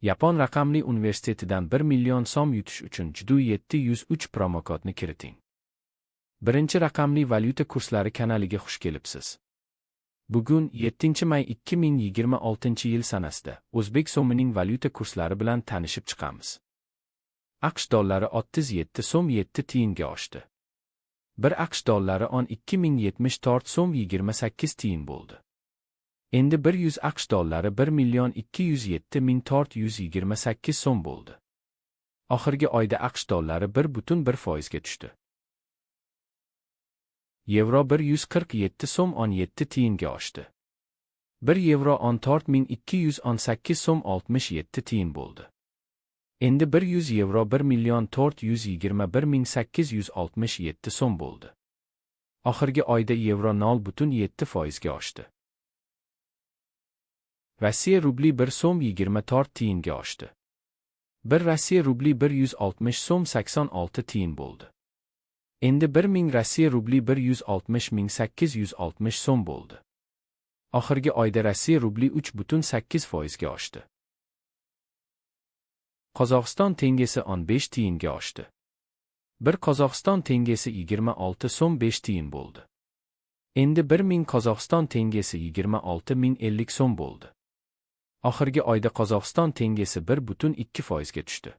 Yapon raqamli universitetidan 1 million so'm yutish uchun Judo 703 promokodni kiriting. Birinchi raqamli valyuta kurslari kanaliga xush kelibsiz. Bugun 7 may 2026-yil sanasida O'zbek so'mining valyuta kurslari bilan tanishib chiqamiz. AQSh dollari 37 so'm 7 tiyinga oshdi. 1 AQSh dollari 12.074 so'm 28 tiyin bo'ldi. Endi 100 AQSh dollari 1.207.428 so'm bo'ldi. Oxirgi oyda AQSh dollari 1.1% ga tushdi. Yevro 147 so'm 17 tiyinga oshdi. 1 yevro 14.218 so'm 67 tiyin bo'ldi. Endi 100 yevro 1.421.867 so'm bo'ldi. Oxirgi oyda yevro 0.7% ga oshdi. Rossiya rubli 1 so'm 24 tiyinga oshdi. 1 Rossiya rubli 160 so'm 86 tiyin bo'ldi. Endi 1000 Rossiya rubli 160.860 so'm bo'ldi. Oxirgi oyda Rossiya rubli 3.8% ga oshdi. Qozog'iston tengesi 15 tiyinga oshdi. 1 Qozog'iston tengesi 26 so'm 5 tiyin bo'ldi. Endi 1000 Qozog'iston tengesi 26.050 so'm bo'ldi. Oxirgi oyda Qozog'iston tengesi 1.2% ga tushdi.